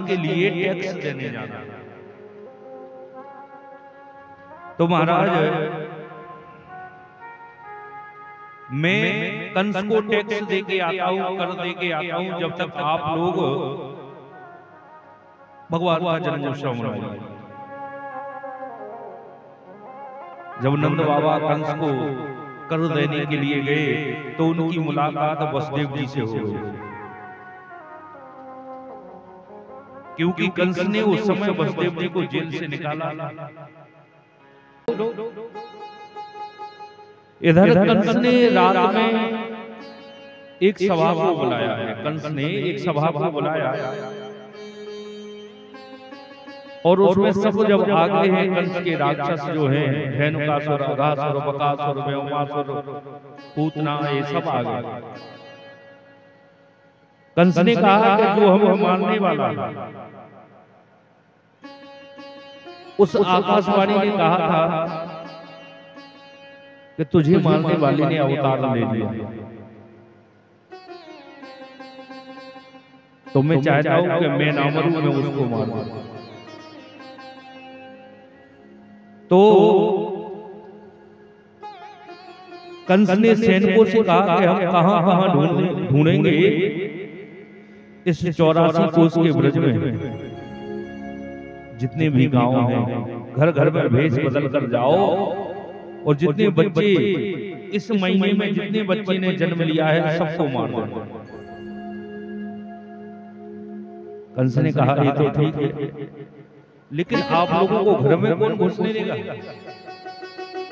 के लिए टैक्स देने जाना। तो महाराज मैं कंस को टैक्स देके आता हूं, कर देके आता हूं, जब तक आप लोग भगवान का जन्मोत्सव मनाइए। जब नंद बाबा कंस को कर देने के लिए गए तो उनकी मुलाकात वसुदेव जी से हो गई, क्योंकि कंस ने उस समय वसुदेव जी को जेल से निकाला। इधर कंस ने रात में एक सभा को बुलाया है, कंस ने एक सभा को बुलाया और उसमें सब जब आ गए हैं कंस के राक्षस जो हैं, धेनुकासुर, अघासुर, बकासुर, व्योमासुर, पूतना, ये सब आ गए। कंस ने कहा कि जो हमें मारने वाला उस आकाशवाणी ने कहा था कि तुझे मारने वाले ने अवतार ले लिया, तो मैं चाहता हूं कि मैं ना मरूं, मैं उसको मारूं। तो कंस ने सैनिकों से कहा कि हम कहां कहां ढूंढेंगे इस 84 कोस के ब्रज में, जितने भी गांव हैं घर घर में भेष बदल कर जाओ, और जितने बच्चे इस महीने में जितने बच्चे ने जन्म लिया है सबको मार दो। कंस ने कहा ये तो ठीक है, लेकिन आप लोगों को घर में कौन घुसने देगा?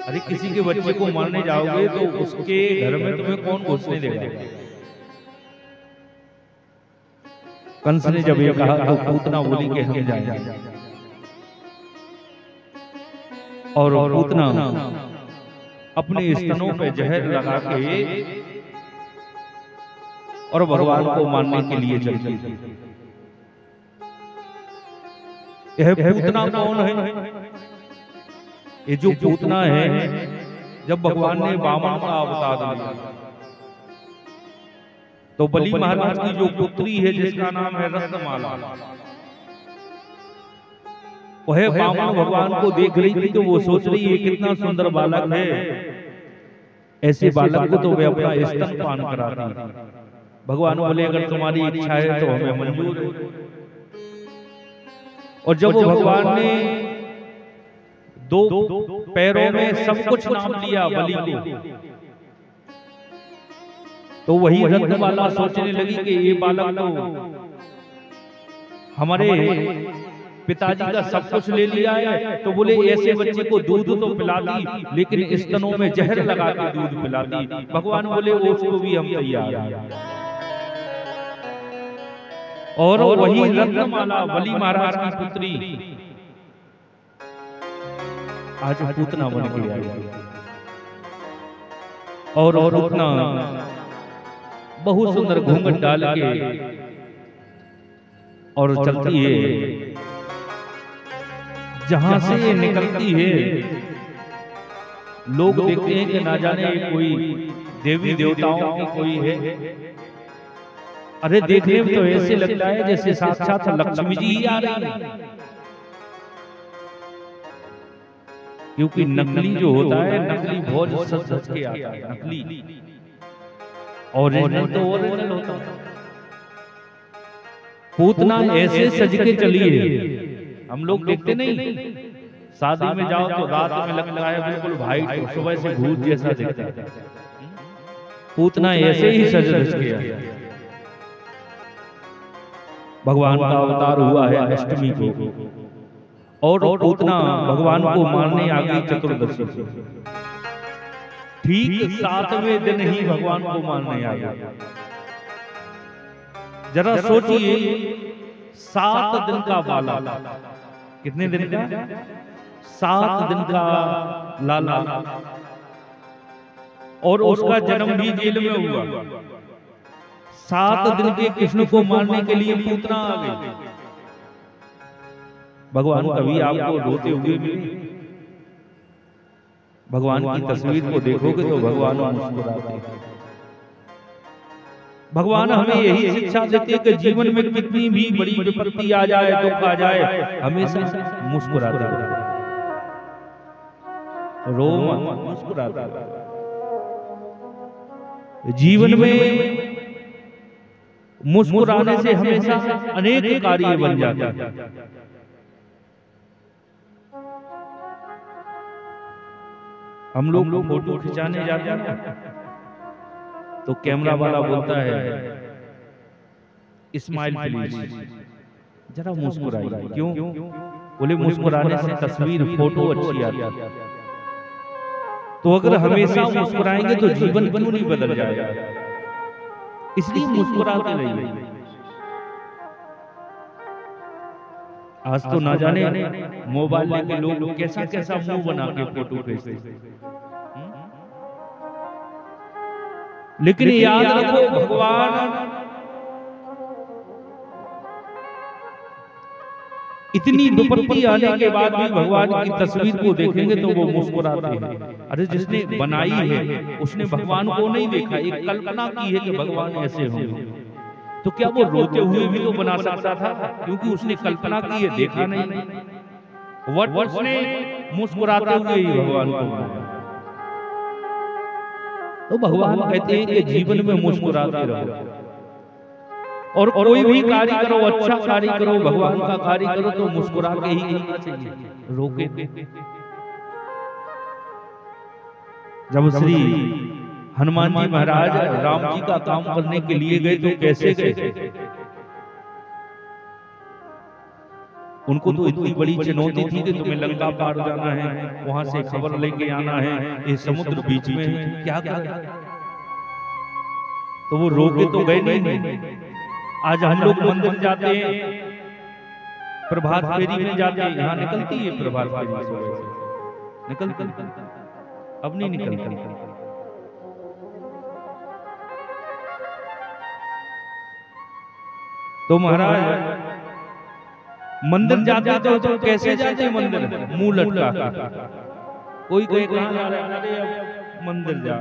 अरे किसी के बच्चे को मारने जाओगे तो उसके घर में तुम्हें कौन घुसने देगा? कंस ने जब ये कहा तो पूतना बोली कि हम जाएंगे, और पूतना अपने स्तनों पे जहर लगा के और भगवान को मारने के लिए चलती थी। यह पूतना कौन है? ये जो पूतना है, जब भगवान ने वामन का अवतार लिया तो बलि महाराज की जो पुत्री है जिसका नाम है रत्नमाला, वह वामन भगवान को देख रही थी तो वो सोच रही है कितना सुंदर बालक है, ऐसे बालक को तो वे अपना स्तन पान कराती। भगवान बोले अगर तुम्हारी इच्छा है तो हमें मंजूर है। और जब वो भगवान ने दो पैरों में सब कुछ नाम लिया बलि को, तो वही रत्नमाला सोचने लगी कि ये बालक तो हमारे पिताजी का सब कुछ ले लिया है, तो बोले ऐसे बच्चे को दूध तो पिलाती, लेकिन स्तनों में जहर लगा के दूध पिलाती। भगवान बोले उसको भी हम तैयार हैं। और वही रत्नमाला बलि महाराज की पुत्री आज पूतना बन के आई, और पूतना बहुत सुंदर घूंघट डाल के और चलती है। जहां से ये निकलती है लोग देखते हैं कि ना जाने कोई देवी देवताओं की कोई है। अरे देखने में तो ऐसे लगता है जैसे साक्षात लक्ष्मी जी ही आ रही है, क्योंकि नकली जो होता है, नकली बहुत सच सच के आता है, नकली ओरिजिनल तो ओरिजिनल होता है। पूतना ऐसे सज के चली है, हम लोग देखते नहीं, शादी में जाओ तो रात में लगता है बिल्कुल भाई सुबह से भूत जैसा दिखता है। पूतना ऐसे ही सज धज के आई। भगवान का अवतार हुआ है अष्टमी को, और पूतना भगवान को मारने आ गई चतुर्दशी से। ठीक 7वें दिन ही भगवान को मारने आ गया। जरा सोचिए 7 दिन का बाला, कितने दिन का? 7 दिन का लाला, और उसका जन्म भी जेल में हुआ। 7 दिन के कृष्ण को मारने के लिए पूतना आ गई। भगवान कभी आपको रोते हुए मिले? भगवान की तस्वीर को देखोगे तो भगवान मुस्कुराते हैं। भगवान हमें यही शिक्षा देते हैं कि जीवन में कितनी भी बड़ी विपत्ति आ जाए, दुख आ जाए, हमेशा मुस्कुराते रहो, रो मत, मुस्कुराते रहो। जीवन में मुस्कुराने से हमेशा अनेक कार्य बन जाते हैं। हम लोग फोटो खिंचाने जाते हैं ना, तो कैमरा वाला बोलता है स्माइल प्लीज, जरा मुस्कुराइए। क्यों? बोले मुस्कुराने से तस्वीर, फोटो अच्छी आती है। तो अगर हमेशा मुस्कुराएंगे तो जीवन क्यों नहीं बदल जाएगा? इसलिए मुस्कुराते रहिए। आज तो ना जाने मोबाइल लेके लोग कैसा कैसा मुंह बना के फोटो खींचते, लेकिन याद रखो भगवान इतनी विपत्ति आने के बाद भी भगवान की तस्वीर को देखेंगे तो वो मुस्कुराते हैं। अरे जिसने बनाई है उसने भगवान को नहीं देखा, एक कल्पना की है कि भगवान ऐसे होंगे, तो क्या वो रोते हुए भी तो बना सकता था? क्योंकि उसने कल्पना की है, देखा नहीं। उसने मुस्कुराते हुए ही भगवान को बनाया। तो भगवान कहते हैं कि जीवन में मुस्कुराते रहो, और कोई भी कार्य करो, अच्छा कार्य करो, भगवान का कार्य करो तो मुस्कुरा के ही करना चाहिए, रोके। जब श्री हनुमान जी महाराज राम जी का काम करने के लिए गए तो कैसे गए? उनको तो इतनी बड़ी चुनौती थी कि तुम्हें लंका पार जाना है, वहां से खबर लेके आना है, ये समुद्र बीच में है, क्या करें? तो वो रोके तो गए नहीं। आज हम लोग मंदिर जाते हैं, प्रभात फेरी में जाते हैं, यहाँ निकलती है प्रभात फेरी, निकलती, अब नहीं निकलती। तो महाराज मंदिर जाते तो कैसे जाते मंदिर? मुंह लटका, कोई कोई मंदिर जा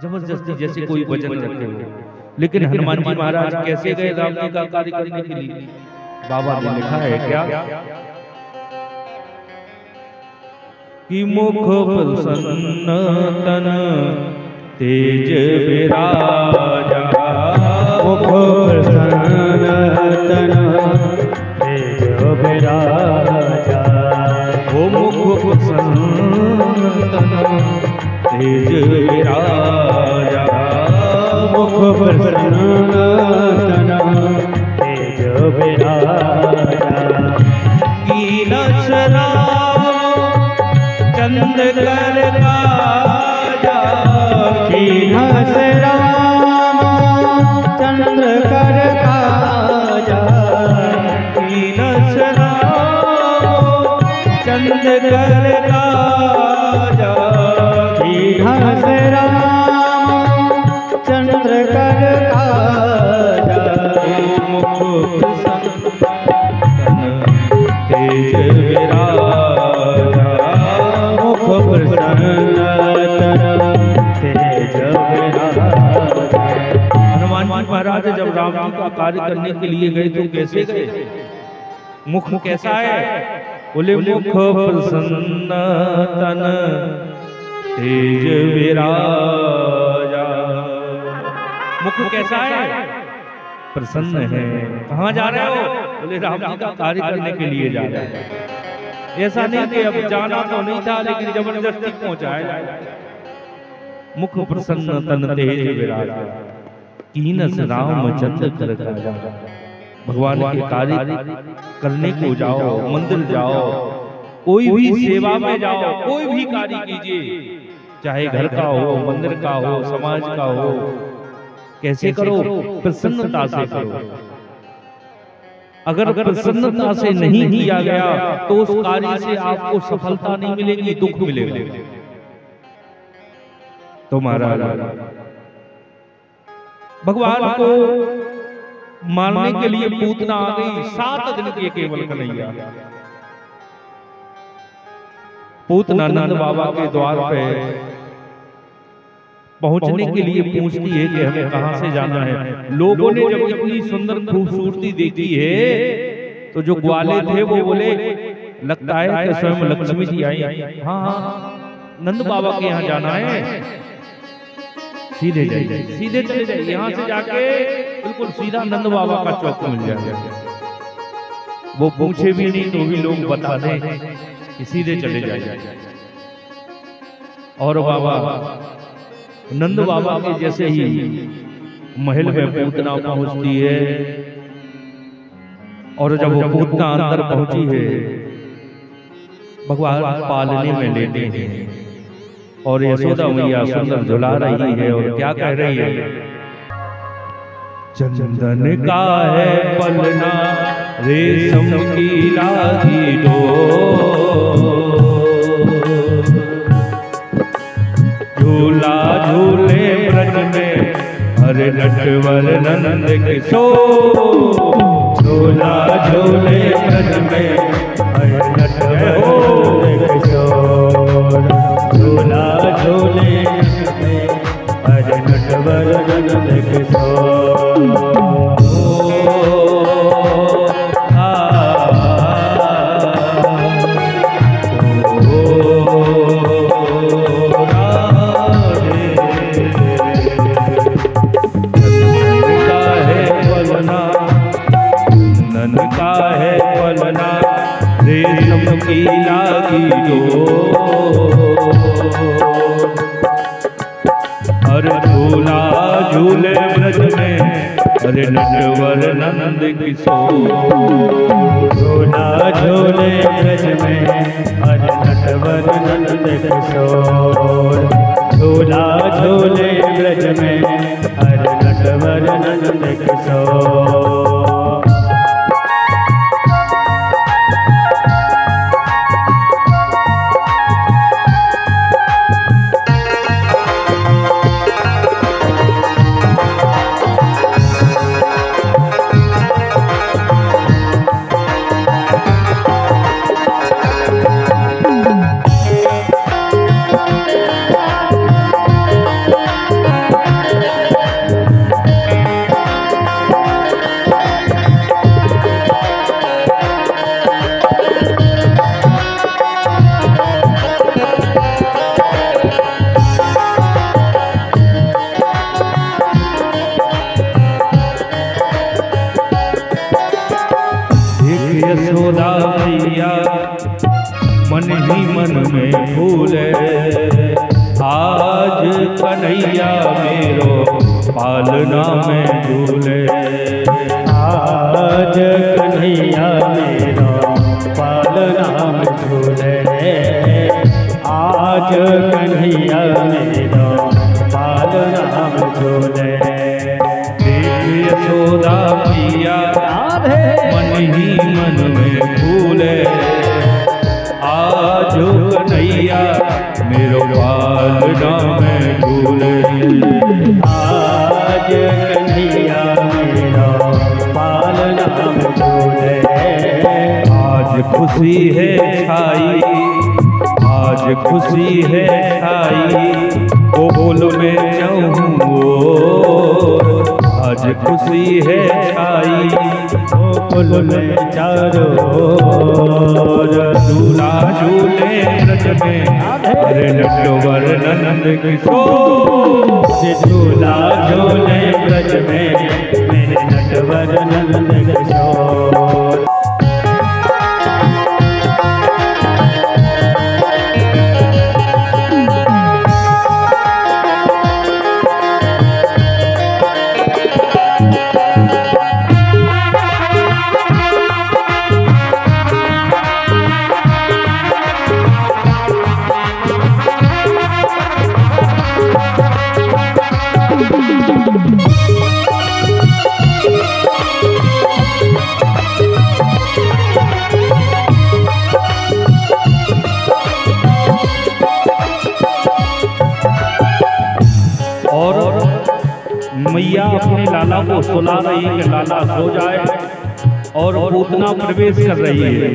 जबरदस्ती, जैसे कोई वचन रखे हो। लेकिन हनुमान जी महाराज कैसे गए राम जी का कार्य करने के लिए? बाबा ने लिखा है क्या कि मुख प्रसन्न तन तेज विराजा, मुख प्रसन्न तन तेज विराजा, ओ मुख प्रसन्न तन तेज विराजा, मुख प्रसन्न तन तेज विराजा, कीनस चंद कर काजा, कीनस राम चंद्र कर काजा, कीनस राम चंद्र कर काजा, कीनस राम चंद्र कर काजा, मुख प्रसन्न तेज विराजा, मुख प्रसन्न तेज विराजा। हनुमान महाराज जब राम जी का कार्य करने के लिए गए तो कैसे गए? मुख कैसा है? बोले मुख प्रसन्न तन तेज विराजा। मुख कैसा है? प्रसन्न है। कहाँ जा रहे हो? बोले राम जी का कार्य करने के लिए जा रहे हैं। ऐसा नहीं कि अब जाना तो नहीं था लेकिन जबरदस्ती पहुंचाया। मुख प्रसन्न तन तेज विराजा, कीनस राम चंद्र कर काजा। भगवान के कार्य करने को जाओ, मंदिर जाओ, कोई भी सेवा में जाओ, कोई भी कार्य कीजिए, चाहे घर का हो, मंदिर का हो, समाज का हो, कैसे करो? प्रसन्नता से करो। अगर प्रसन्नता से नहीं किया गया तो उस कार्य से आपको सफलता नहीं मिलेगी, दुख मिलेगा। तो महाराज भगवान को मारने के लिए पूतना आ गई। 7 दिन के केवल कन्हैया पूतना नंद बाबा के द्वार पे पहुंचने के लिए पूछती है कि हमें कहां से जाना है। लोगों ने जब इतनी सुंदर खूबसूरती देखी है तो जो ग्वाले थे वो बोले लगता है कि स्वयं लक्ष्मी जी आई। हाँ, नंद बाबा के यहाँ जाना है, सीधे जाइए, सीधे चले जाइए, यहाँ से जाके बिल्कुल सीधा नंद बाबा का चौक मिल जाएगा। वो पूछे भी नहीं तो भी लोग बता दें कि सीधे चले जाइए। और बाबा नंद बाबा के जैसे ही महल में पूतना पहुंचती है, और जब वो पूतना अंदर पहुंची है, भगवान पालने में लेटे हैं और यशोदा मैया सुंदर झुला रही है और क्या कह रही है, चंदन का है पलना रेशम की लागी डोर, झूला झूले ब्रज में हरे नटवर नंद किशोर, झूला झूले ब्रज में हरे नटवर किशोर, झूला झूले हरे नटवर नंद किशोर। झूले ब्रज में हरे नटवर नंद किशोर, झूला झूले ब्रज में हरे नटवर नंद किशोर, झूला झूले ब्रज में हरे नटवर नंद किशोर। यशोदा मैया मन ही मन में भूले, आज कन्हैया मेरो पालना में झूले, आज कन्हैया मेरो पालना में झूले, आज कन्हैया मेरो पालना में झूले। यशोदा मैया मन ही मन में भूले, आज कन्हैया मेरो पालना में झूले, आज कन्हैया मेरो पालना में झूले। आज खुशी है छाई, आज खुशी है छाई गोकुल में चहुओर, आज खुशी है छाई गोकुल में चारों ओर, झूला झूले ब्रज में हरे नटवर नंद किशोर, झूला झूले ब्रज में मेरे नटवर नंद किशोर। मैया अपने लाला को सुला रही है कि लाला सो जाए, और पूतना प्रवेश कर रही है।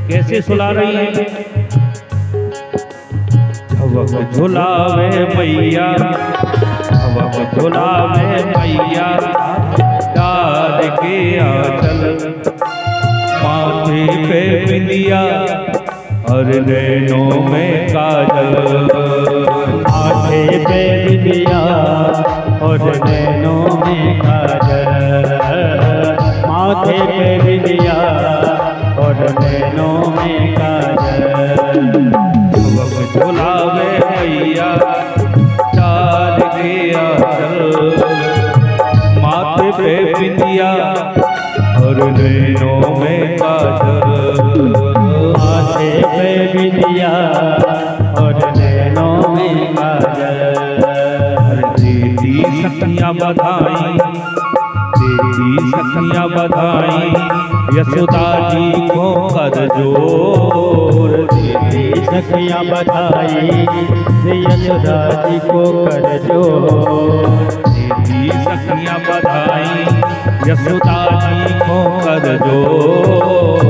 कैसे सुला रही है? झुलावे मैया पवक झुलावे मैया डाल के आंचल, माथे पे बिंदिया और नैनों में काजल, माथे पे बिंदिया और नैनों में काजल, माथे पे बिंदिया और नैनों में काजल। पवक झुलावे मैया डाल के आंचल, माथे पे बिंदिया और नैनों में काजल, माथे पे बिंदिया और नैनों में काजल। देती सखियाँ बधाई, देती सखियाँ बधाई, यशोदा जी को कर जोर, देती सखियाँ बधाई, यशोदा जी को कर जोर। देती सखियाँ बधाई, यशोदा जी को कर जोर।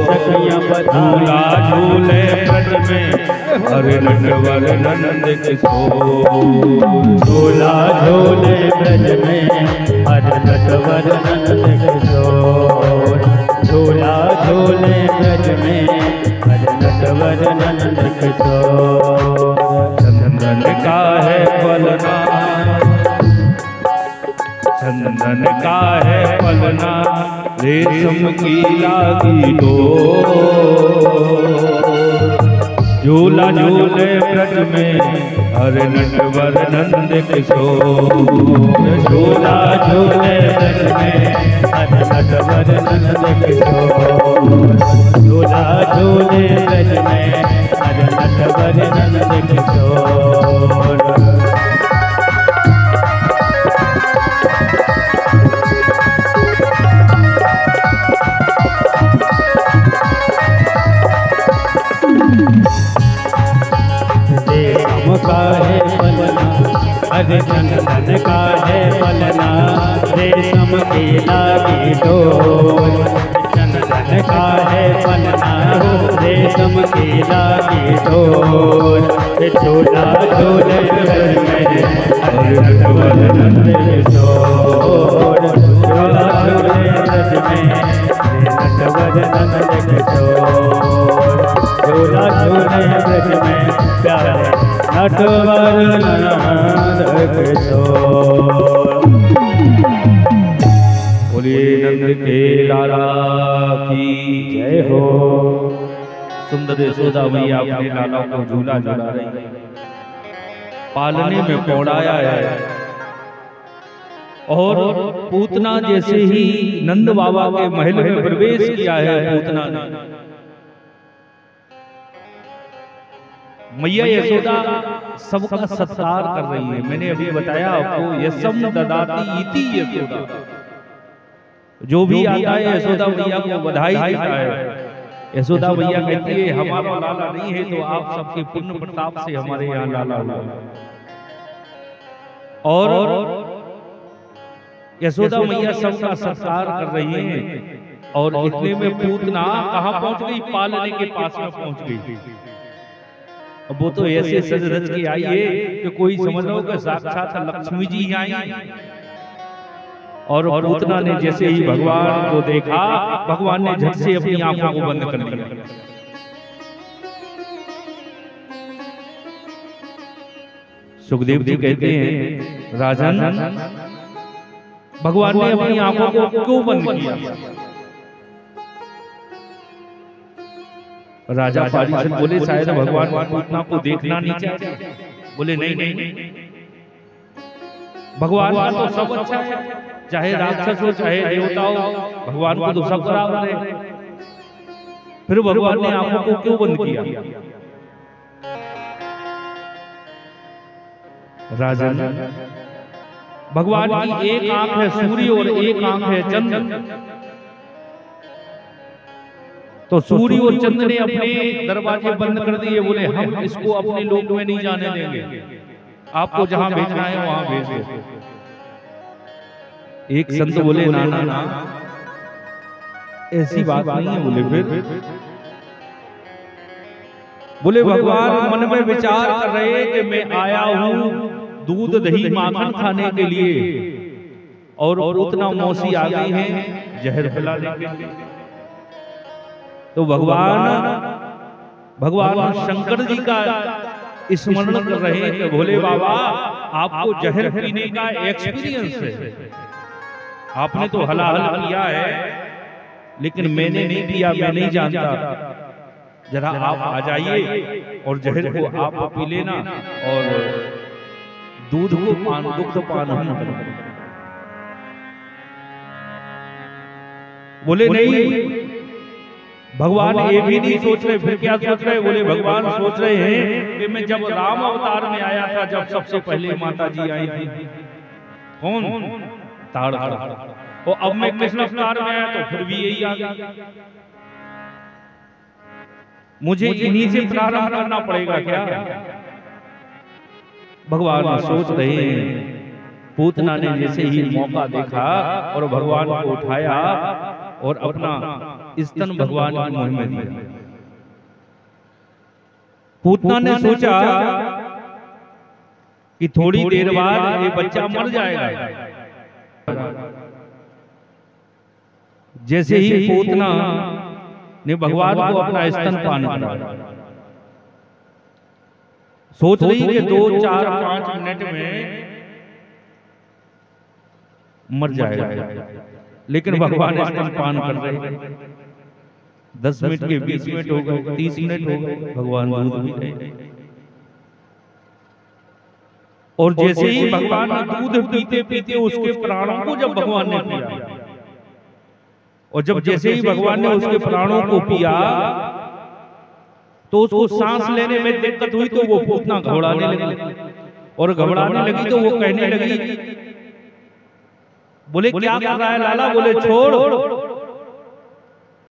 सखियाँ झूला झूले ब्रज में हरे नटवर नंद किशोर, झूला झूले ब्रज में हरे नटवर नंद किशोर, झूला झूले ब्रज में हरे नटवर नंद किशोर। चंदन का है पलना, चंदन का है पलना, रेशम की लागी डोर, झूला झूले ब्रज में हरे नटवर नंद किशोर, झूला झूले ब्रज में हरे नटवर नंद किशोर, झूला झूले ब्रज में हरे नटवर नंद किशोर। रेशम का है पलना, हरे चंदन का है पलना, रेशम की लागी डोर। चंदन का है पलना, रेशम की लागी डोर। झूला झूले ब्रज में हरे नटवर नंद किशोर, झूला झूले ब्रज में हरे नटवर नंद किशोर, झूला झूले ब्रज में प्यारे नटवर नंद किशोर। बोलिए नंद के लाला की जय हो। सुंदर यशोदा मैया अपने लाला को झूला झूला रही है, पालने में पौड़ाया है। और पूतना जैसे ही नंद बाबा के महल में प्रवेश किया है, पूतना ने मैया यशोदा सबका सत्कार कर रही है। मैंने अभी बताया आपको, यशम ददाती इति यशोदा, जो भी आता है यशोदा मैया को बधाई देता है। यशोदा मैया कहती है हमारा लाला नहीं है तो आप सबके पुण्य प्रताप से हमारे यहाँ लाला हुआ। और यशोदा मैया सबका सत्कार कर रही है। और इतने में पूतना कहाँ पहुंच गई? पालने के पास में पहुंच गई। अब वो तो ऐसे सज रच के आई है कि कोई समझ लो कि साक्षात लक्ष्मी जी आई। और पूतना ने जैसे ही भगवान को देखा, भगवान ने झट से अपनी आंखों को बंद कर लिया। सुखदेव जी कहते हैं राजन, भगवान ने अपनी आंखों को क्यों बंद किया? राजा पारीक्षित बोले शायद भगवान पूतना को देखना नहीं चाहते। बोले नहीं नहीं, भगवान का तो सब अच्छा है, चाहे राक्षस हो चाहे देवता हो, भगवान को तो सब बराबर है। फिर भगवान ने आंखों को क्यों बंद किया? राजन, भगवान की एक आंख है सूर्य और एक आंख है चंद्र। तो सूर्य और चंद्र ने अपने दरवाजे बंद कर दिए। बोले हम इसको अपने लोक में नहीं जाने देंगे, आपको जहां भेजना है वहां भेज दो। एक संत बोले ना ना ना, ऐसी बात नहीं है। बोले फिर? बोले भगवान मन में विचार कर रहे कि मैं आया हूं दूध दही माखन खाने के लिए, और उतना मौसी आ गई है जहर पिलाने के लिए। तो भगवान शंकर जी का स्मरण कर रहे हैं कि भोले बाबा आपको जहर पीने का एक्सपीरियंस है, आपने तो हलाहल किया है लेकिन मैंने नहीं पिया, मैं नहीं जानता, जरा आप आ जाइए और जहर को आप पी लेना और दूध को दुग्ध पान हम करें। बोले नहीं, भगवान ये भी नहीं सोच रहे, फिर क्या सोच रहे? बोले भगवान सोच रहे हैं कि मैं जब राम अवतार में आया था, जब सबसे पहले माता जी आई थी, कौन? ताड़, और अब मैं कृष्ण अवतार में आया तो फिर भी यही आ गया, मुझे इन्हीं से प्रारंभ करना पड़ेगा क्या? भगवान सोच रहे हैं। पूतना ने जैसे ही मौका देखा और भगवान को उठाया और अपना स्तन भगवान के मुंह में दिया। पूतना ने सोचा कि थोड़ी देर बाद ये बच्चा मर जाएगा। जैसे ही पूतना ने भगवान को अपना स्तन पान कराया, सोच रही कि 2, 4, 5 मिनट में मर जाएगा, लेकिन भगवान स्तन पान कर रहे हैं। 10 मिनट के 20 मिनट हो गए, 30 मिनट हो गए, भगवान दूध पी रहे। और जैसे ही भगवान दूध पीते पीते उसके प्राणों को जब भगवान ने पिया, और जब जैसे ही भगवान ने उसके प्राणों को पिया तो उसको सांस लेने में दिक्कत हुई, तो वो पूतना घबराने लगी, और घबराने लगी तो वो कहने लगी, बोले क्या कर रहा है लाला? बोले छोड़,